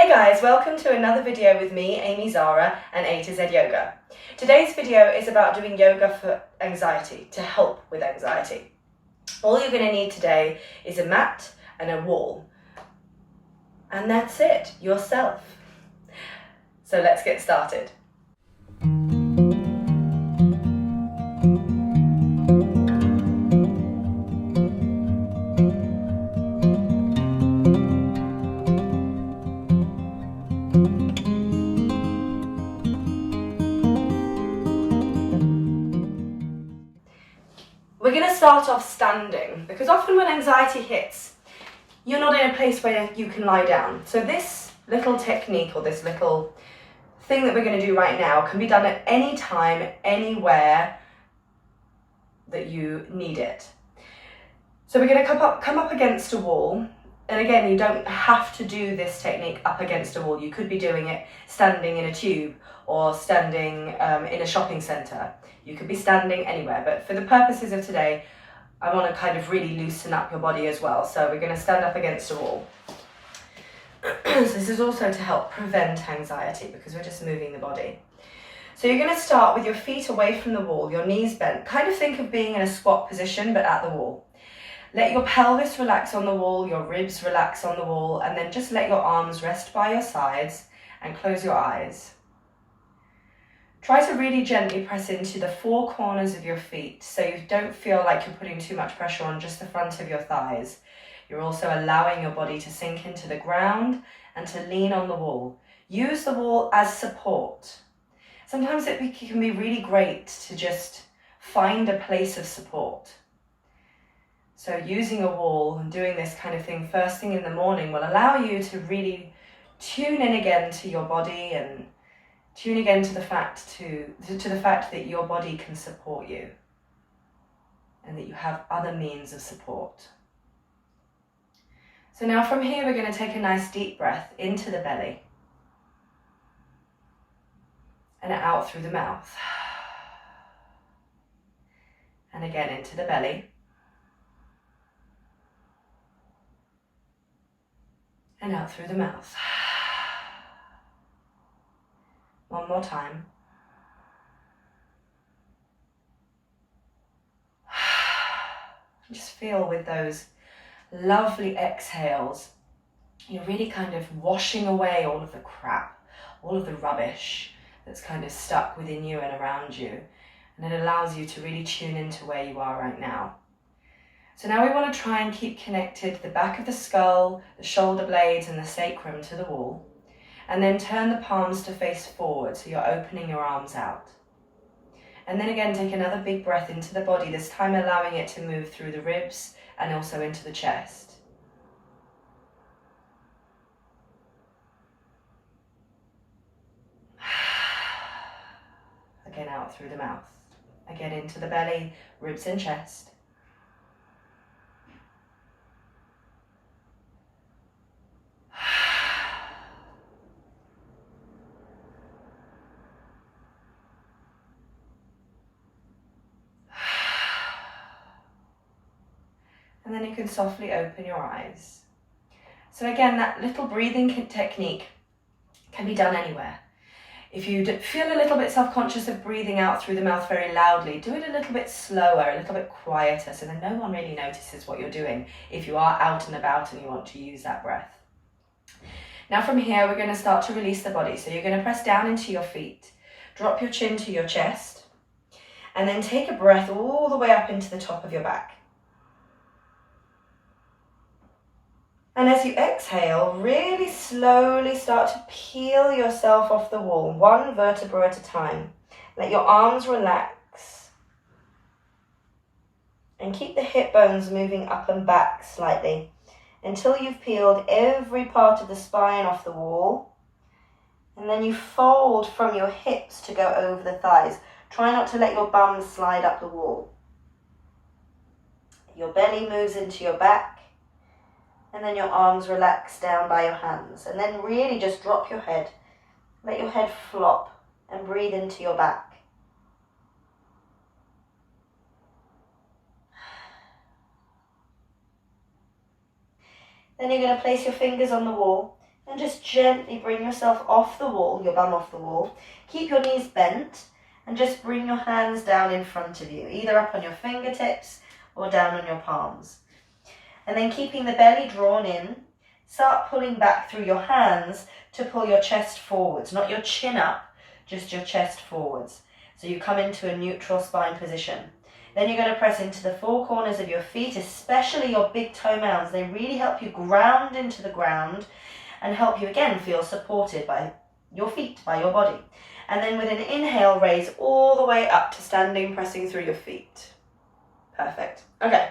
Hey guys, welcome to another video with me, Amy Zara, and A to Z Yoga. Today's video is about doing yoga for anxiety, to help with anxiety. All you're going to need today is a mat and a wall. And that's it, yourself. So let's get started. We're going to start off standing, because often when anxiety hits, you're not in a place where you can lie down. So this little technique, or this little thing that we're going to do right now, can be done at any time, anywhere that you need it. So we're going to come up against a wall. And again, you don't have to do this technique up against a wall. You could be doing it standing in a tube or standing in a shopping centre. You could be standing anywhere, but for the purposes of today, I want to kind of really loosen up your body as well. So we're going to stand up against a wall. So this is also to help prevent anxiety because we're just moving the body. So you're going to start with your feet away from the wall, your knees bent. Kind of think of being in a squat position, but at the wall. Let your pelvis relax on the wall, your ribs relax on the wall, and then just let your arms rest by your sides and close your eyes. Try to really gently press into the four corners of your feet so you don't feel like you're putting too much pressure on just the front of your thighs. You're also allowing your body to sink into the ground and to lean on the wall. Use the wall as support. Sometimes it can be really great to just find a place of support. So using a wall and doing this kind of thing first thing in the morning will allow you to really tune in again to your body and tune again to the fact that your body can support you and that you have other means of support. So now from here we're going to take a nice deep breath into the belly and out through the mouth. And again into the belly. And out through the mouth. One more time. Just feel with those lovely exhales, you're really kind of washing away all of the crap, all of the rubbish that's kind of stuck within you and around you. And it allows you to really tune into where you are right now. So now we want to try and keep connected the back of the skull, the shoulder blades and the sacrum to the wall. And then turn the palms to face forward so you're opening your arms out. And then again take another big breath into the body, this time allowing it to move through the ribs and also into the chest. Again out through the mouth. Again into the belly, ribs and chest. And then you can softly open your eyes. So again, that little breathing technique can be done anywhere. If you feel a little bit self-conscious of breathing out through the mouth very loudly, do it a little bit slower, a little bit quieter, so that no one really notices what you're doing if you are out and about and you want to use that breath. Now from here, we're going to start to release the body. So you're going to press down into your feet, drop your chin to your chest, and then take a breath all the way up into the top of your back. And as you exhale, really slowly start to peel yourself off the wall, one vertebra at a time. Let your arms relax. And keep the hip bones moving up and back slightly until you've peeled every part of the spine off the wall. And then you fold from your hips to go over the thighs. Try not to let your bum slide up the wall. Your belly moves into your back. And then your arms relax down by your hands. And then really just drop your head. Let your head flop and breathe into your back. Then you're going to place your fingers on the wall And just gently bring yourself off the wall, your bum off the wall. Keep your knees bent and just bring your hands down in front of you, either up on your fingertips or down on your palms. And then keeping the belly drawn in, start pulling back through your hands to pull your chest forwards, not your chin up, just your chest forwards. So you come into a neutral spine position. Then you're going to press into the four corners of your feet, especially your big toe mounds. They really help you ground into the ground and help you again feel supported by your feet, by your body. And then with an inhale, raise all the way up to standing, pressing through your feet. Perfect. Okay,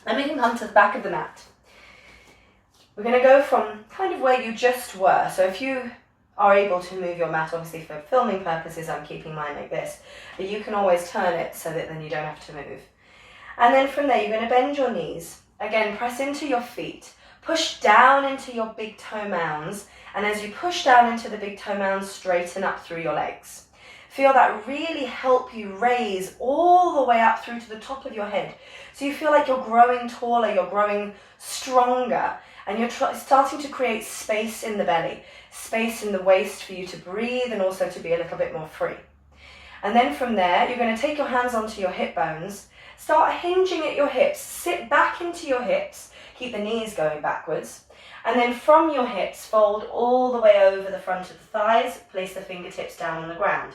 then we can come to the back of the mat. We're going to go from kind of where you just were. So if you are able to move your mat, obviously for filming purposes, I'm keeping mine like this, but you can always turn it so that then you don't have to move. And then from there, you're going to bend your knees. Again, press into your feet. Push down into your big toe mounds, and as you push down into the big toe mounds, straighten up through your legs. Feel that really help you raise all the way up through to the top of your head. So you feel like you're growing taller, you're growing stronger, and you're starting to create space in the belly, space in the waist for you to breathe and also to be a little bit more free. And then from there, you're going to take your hands onto your hip bones, start hinging at your hips, sit back into your hips, keep the knees going backwards, and then from your hips, fold all the way over the front of the thighs, place the fingertips down on the ground.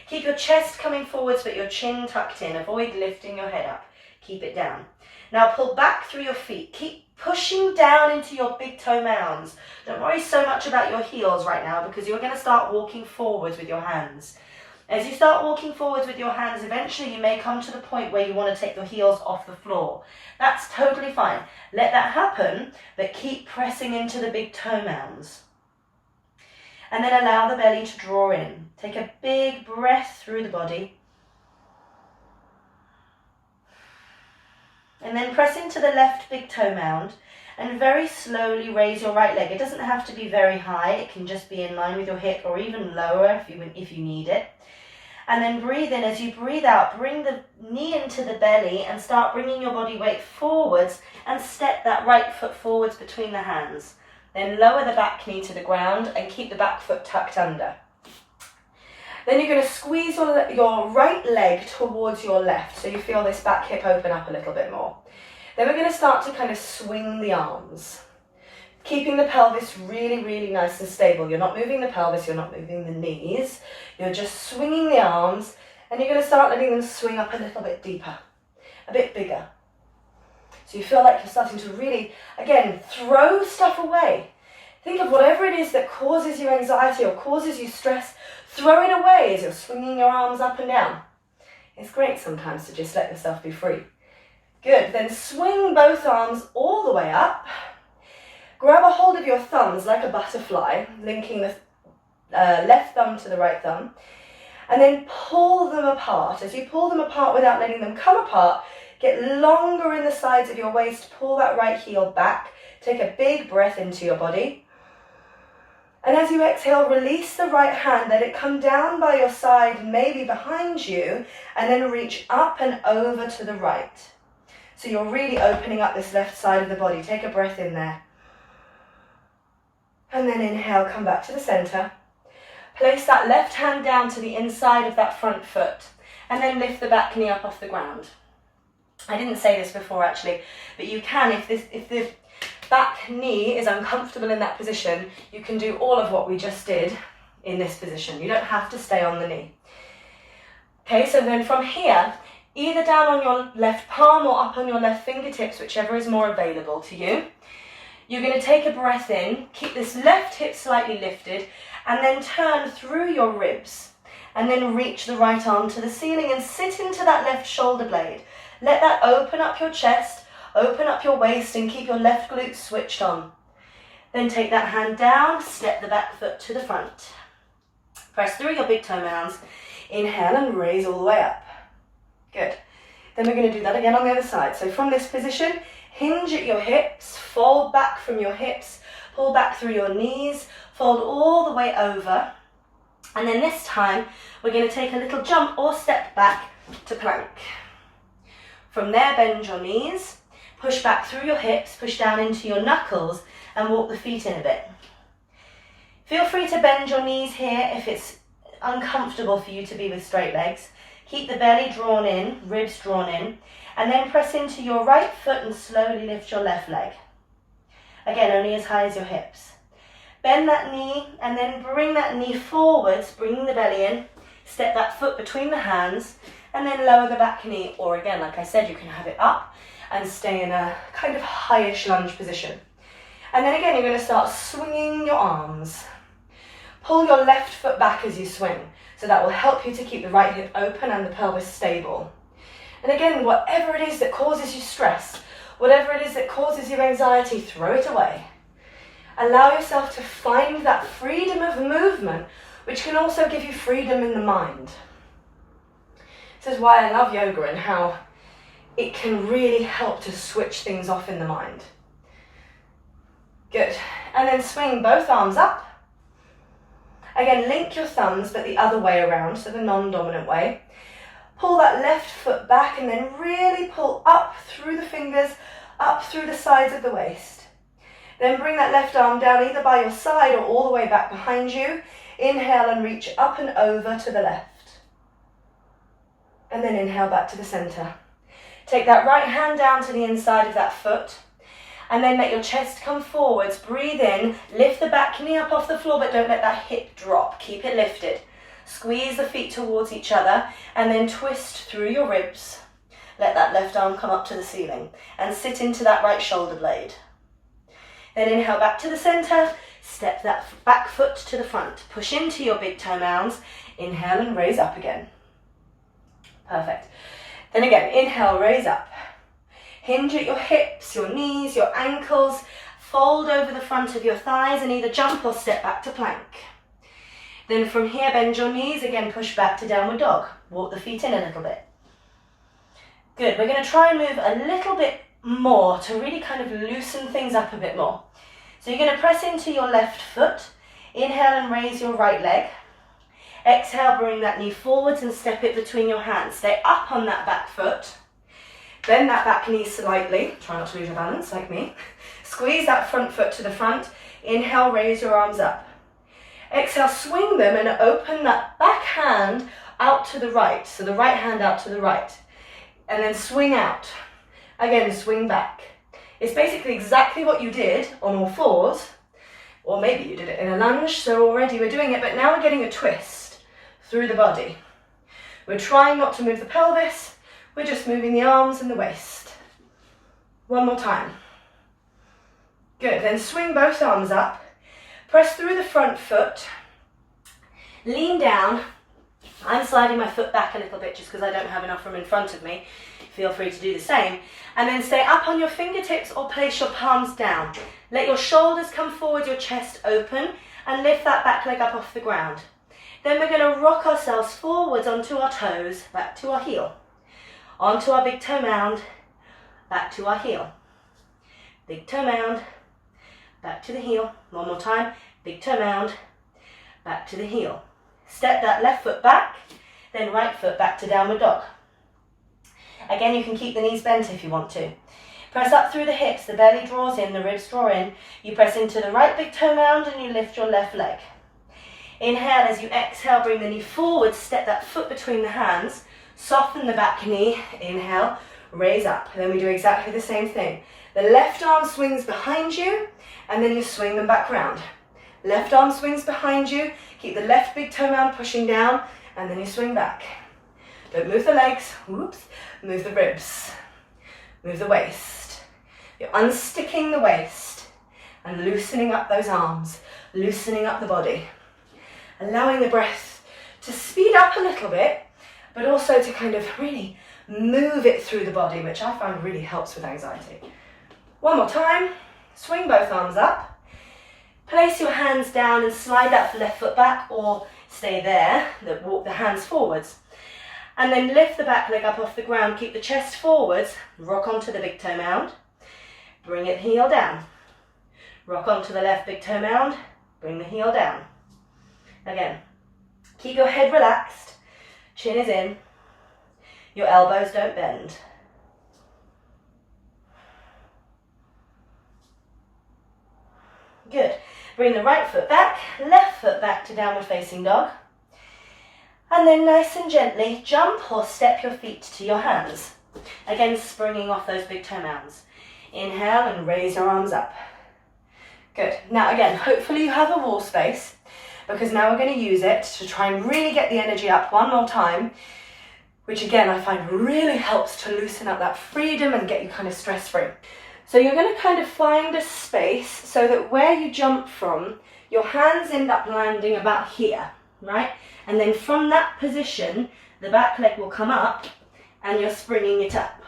Keep your chest coming forwards, but your chin tucked in. Avoid lifting your head up. Keep it down. Now pull back through your feet. Keep pushing down into your big toe mounds. Don't worry so much about your heels right now because you're going to start walking forwards with your hands. As you start walking forwards with your hands, eventually you may come to the point where you want to take your heels off the floor. That's totally fine. Let that happen, but keep pressing into the big toe mounds. And then allow the belly to draw in. Take a big breath through the body. And then press into the left big toe mound and very slowly raise your right leg. It doesn't have to be very high. It can just be in line with your hip or even lower if you need it. And then breathe in. As you breathe out, bring the knee into the belly and start bringing your body weight forwards and step that right foot forwards between the hands. Then lower the back knee to the ground and keep the back foot tucked under. Then you're going to squeeze your right leg towards your left so you feel this back hip open up a little bit more. Then we're going to start to kind of swing the arms, keeping the pelvis really, really nice and stable. You're not moving the pelvis, you're not moving the knees, you're just swinging the arms, and you're going to start letting them swing up a little bit deeper, a bit bigger. So you feel like you're starting to really, again, throw stuff away. Think of whatever it is that causes you anxiety or causes you stress, throw it away as you're swinging your arms up and down. It's great sometimes to just let yourself be free. Good, then swing both arms all the way up. Grab a hold of your thumbs like a butterfly, linking the left thumb to the right thumb, and then pull them apart. As you pull them apart without letting them come apart, get longer in the sides of your waist, pull that right heel back, take a big breath into your body. And as you exhale, release the right hand, let it come down by your side, maybe behind you, and then reach up and over to the right. So you're really opening up this left side of the body. Take a breath in there. And then inhale, come back to the center. Place that left hand down to the inside of that front foot, and then lift the back knee up off the ground. I didn't say this before actually, but you can, if the back knee is uncomfortable in that position, you can do all of what we just did in this position. You don't have to stay on the knee. Okay, so then from here, either down on your left palm or up on your left fingertips, whichever is more available to you, you're going to take a breath in, keep this left hip slightly lifted, and then turn through your ribs, and then reach the right arm to the ceiling and sit into that left shoulder blade. Let that open up your chest, open up your waist, and keep your left glute switched on. Then take that hand down, step the back foot to the front. Press through your big toe mounds. Inhale and raise all the way up. Good. Then we're going to do that again on the other side. So from this position, hinge at your hips, fold back from your hips, pull back through your knees, fold all the way over. And then this time, we're going to take a little jump or step back to plank. From there, bend your knees, push back through your hips, push down into your knuckles, and walk the feet in a bit. Feel free to bend your knees here if it's uncomfortable for you to be with straight legs. Keep the belly drawn in, ribs drawn in, and then press into your right foot and slowly lift your left leg. Again, only as high as your hips. Bend that knee and then bring that knee forwards, bringing the belly in. Step that foot between the hands and then lower the back knee. Or again, like I said, you can have it up and stay in a kind of highish lunge position. And then again, you're going to start swinging your arms. Pull your left foot back as you swing. So that will help you to keep the right hip open and the pelvis stable. And again, whatever it is that causes you stress, whatever it is that causes you anxiety, throw it away. Allow yourself to find that freedom of movement, which can also give you freedom in the mind. This is why I love yoga and how it can really help to switch things off in the mind. Good. And then swing both arms up. Again, link your thumbs, but the other way around, so the non-dominant way. Pull that left foot back and then really pull up through the fingers, up through the sides of the waist. Then bring that left arm down either by your side or all the way back behind you. Inhale and reach up and over to the left. And then inhale back to the center. Take that right hand down to the inside of that foot. And then let your chest come forwards. Breathe in. Lift the back knee up off the floor, but don't let that hip drop. Keep it lifted. Squeeze the feet towards each other and then twist through your ribs. Let that left arm come up to the ceiling and sit into that right shoulder blade. Then inhale back to the center. Step that back foot to the front. Push into your big toe mounds. Inhale and raise up again. Perfect. Then again, inhale, raise up. Hinge at your hips, your knees, your ankles. Fold over the front of your thighs and either jump or step back to plank. Then from here, bend your knees. Again, push back to downward dog. Walk the feet in a little bit. Good. We're going to try and move a little bit more to really kind of loosen things up a bit more. So you're going to press into your left foot. Inhale and raise your right leg. Exhale, bring that knee forwards and step it between your hands. Stay up on that back foot. Bend that back knee slightly. Try not to lose your balance like me. Squeeze that front foot to the front. Inhale, raise your arms up. Exhale, swing them and open that back hand out to the right. So the right hand out to the right. And then swing out. Again, swing back. It's basically exactly what you did on all fours. Or maybe you did it in a lunge, so already we're doing it, but now we're getting a twist through the body. We're trying not to move the pelvis. We're just moving the arms and the waist. One more time. Good, then swing both arms up. Press through the front foot. Lean down. I'm sliding my foot back a little bit just because I don't have enough room in front of me. Feel free to do the same. And then stay up on your fingertips or place your palms down. Let your shoulders come forward, your chest open, and lift that back leg up off the ground. Then we're going to rock ourselves forwards onto our toes, back to our heel. Onto our big toe mound, back to our heel. Big toe mound, back to the heel. One more time, big toe mound, back to the heel. Step that left foot back, then right foot back to downward dog. Again, you can keep the knees bent if you want to. Press up through the hips, the belly draws in, the ribs draw in. You press into the right big toe mound and you lift your left leg. Inhale, as you exhale, bring the knee forward, step that foot between the hands. Soften the back knee, inhale, raise up. Then we do exactly the same thing. The left arm swings behind you, and then you swing them back round. Left arm swings behind you, keep the left big toe mound pushing down, and then you swing back. Don't move the legs, whoops, move the ribs, move the waist. You're unsticking the waist and loosening up those arms, loosening up the body. Allowing the breath to speed up a little bit, but also to kind of really move it through the body, which I find really helps with anxiety. One more time, swing both arms up. Place your hands down and slide that left foot back or stay there, walk the hands forwards. And then lift the back leg up off the ground, keep the chest forwards, rock onto the big toe mound, bring it heel down. Rock onto the left big toe mound, bring the heel down. Again, keep your head relaxed. Chin is in. Your elbows don't bend. Good. Bring the right foot back, left foot back to downward facing dog. And then nice and gently jump or step your feet to your hands. Again, springing off those big toe mounds. Inhale and raise your arms up. Good. Now again, hopefully you have a wall space, because now we're going to use it to try and really get the energy up one more time, which again I find really helps to loosen up that freedom and get you kind of stress free. So you're going to kind of find a space so that where you jump from, your hands end up landing about here, right? And then from that position, the back leg will come up and you're springing it up.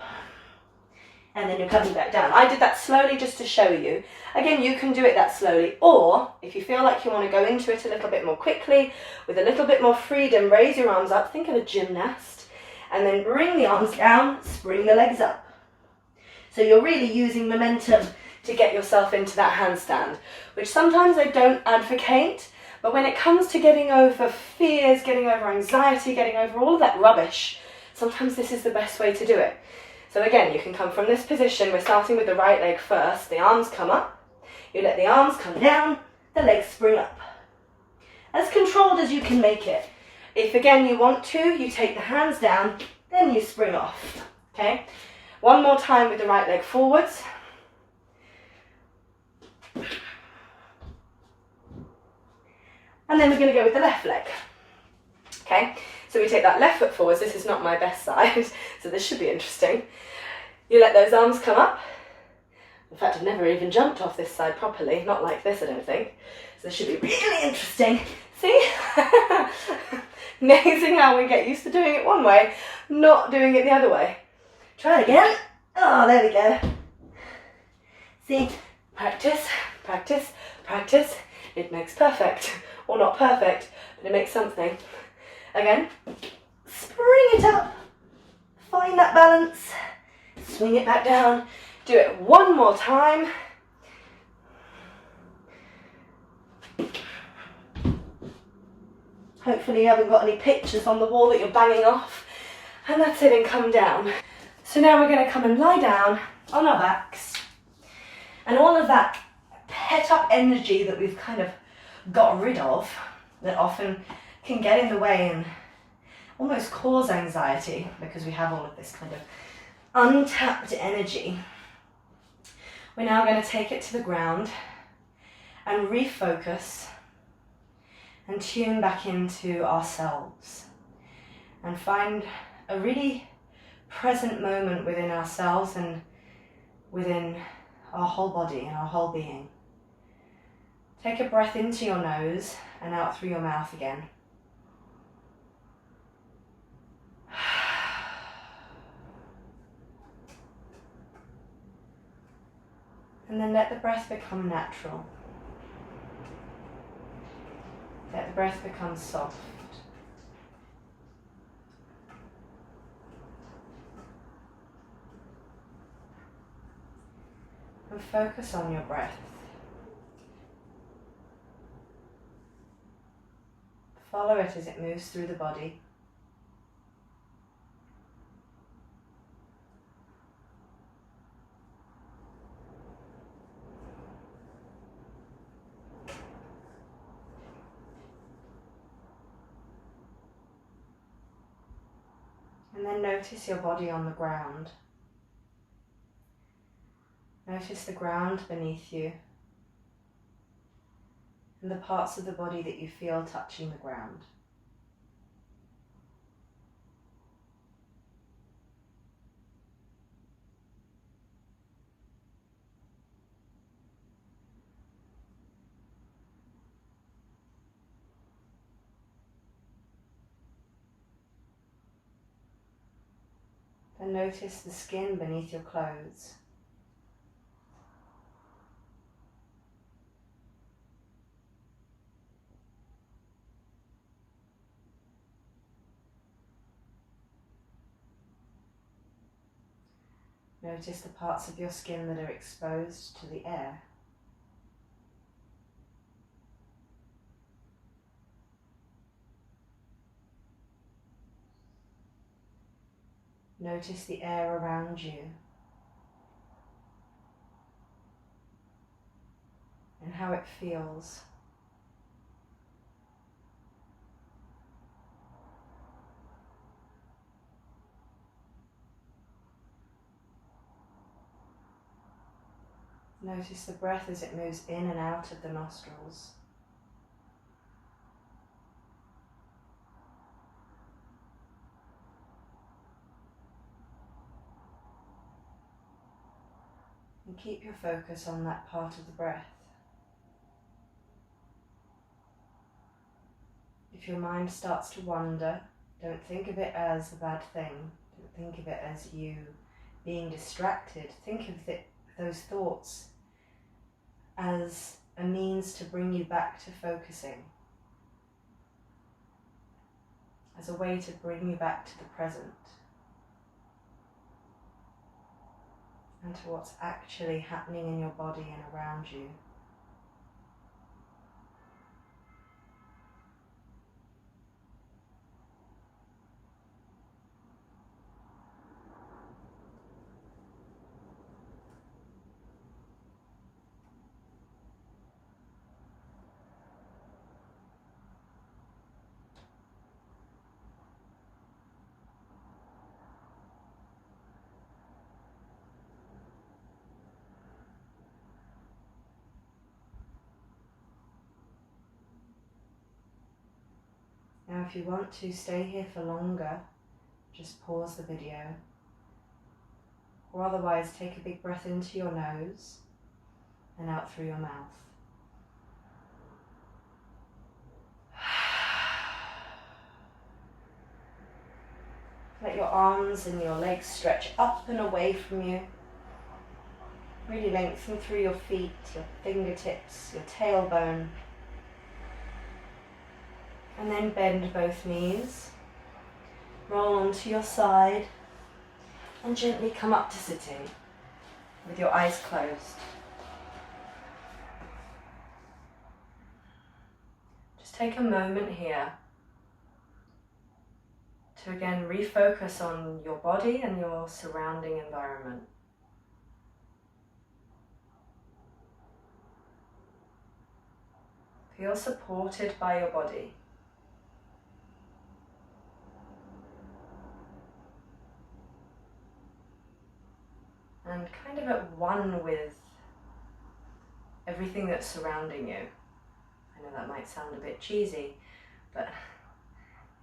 And then you're coming back down. I did that slowly just to show you. Again, you can do it that slowly, or if you feel like you want to go into it a little bit more quickly, with a little bit more freedom, raise your arms up, think of a gymnast, and then bring the arms down, spring the legs up. So you're really using momentum to get yourself into that handstand, which sometimes I don't advocate, but when it comes to getting over fears, getting over anxiety, getting over all of that rubbish, sometimes this is the best way to do it. So again, you can come from this position, we're starting with the right leg first, the arms come up, you let the arms come down, the legs spring up. As controlled as you can make it. If again you want to, you take the hands down, then you spring off, okay? One more time with the right leg forwards. And then we're going to go with the left leg, okay? So we take that left foot forwards. This is not my best side, so this should be interesting. You let those arms come up. In fact, I've never even jumped off this side properly, not like this I don't think. So this should be really interesting. See? Amazing how we get used to doing it one way, not doing it the other way. Try it again. Oh, there we go. See? Practice, practice, practice. It makes perfect. Or not perfect, but it makes something. Again, spring it up, find that balance, swing it back down, do it one more time. Hopefully you haven't got any pictures on the wall that you're banging off, and that's it, and come down. So now we're going to come and lie down on our backs, and all of that pent up energy that we've kind of got rid of, that often can get in the way and almost cause anxiety because we have all of this kind of untapped energy. We're now going to take it to the ground and refocus and tune back into ourselves and find a really present moment within ourselves and within our whole body and our whole being. Take a breath into your nose and out through your mouth again. And then let the breath become natural. Let the breath become soft. And focus on your breath. Follow it as it moves through the body. And then notice your body on the ground. Notice the ground beneath you and the parts of the body that you feel touching the ground. And notice the skin beneath your clothes. Notice the parts of your skin that are exposed to the air. Notice the air around you. and how it feels. Notice the breath as it moves in and out of the nostrils. And keep your focus on that part of the breath. If your mind starts to wander, don't think of it as a bad thing. Don't think of it as you being distracted. Think of those thoughts as a means to bring you back to focusing, as a way to bring you back to the present and to what's actually happening in your body and around you. Now if you want to stay here for longer, just pause the video, or otherwise take a big breath into your nose and out through your mouth. Let your arms and your legs stretch up and away from you. Really lengthen through your feet, your fingertips, your tailbone. And then bend both knees, roll onto your side, and gently come up to sitting with your eyes closed. Just take a moment here to again refocus on your body and your surrounding environment. Feel supported by your body. And kind of at one with everything that's surrounding you. I know that might sound a bit cheesy, but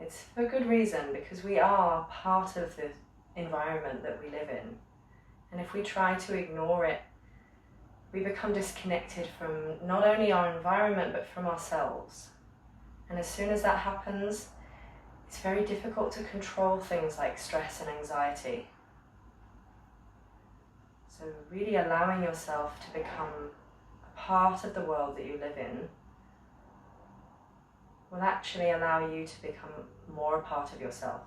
it's for good reason, because we are part of the environment that we live in. And if we try to ignore it, we become disconnected from not only our environment, but from ourselves. And as soon as that happens, it's very difficult to control things like stress and anxiety. So really allowing yourself to become a part of the world that you live in will actually allow you to become more a part of yourself.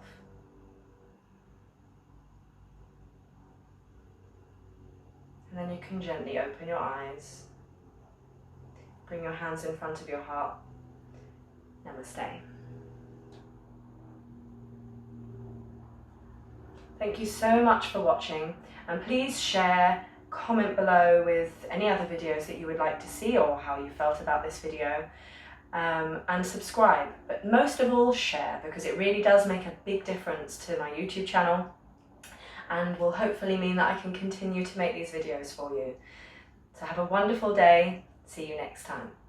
And then you can gently open your eyes, bring your hands in front of your heart. Namaste. Thank you so much for watching, and please share, comment below with any other videos that you would like to see or how you felt about this video, and subscribe. But most of all, share, because it really does make a big difference to my YouTube channel and will hopefully mean that I can continue to make these videos for you. So have a wonderful day. See you next time.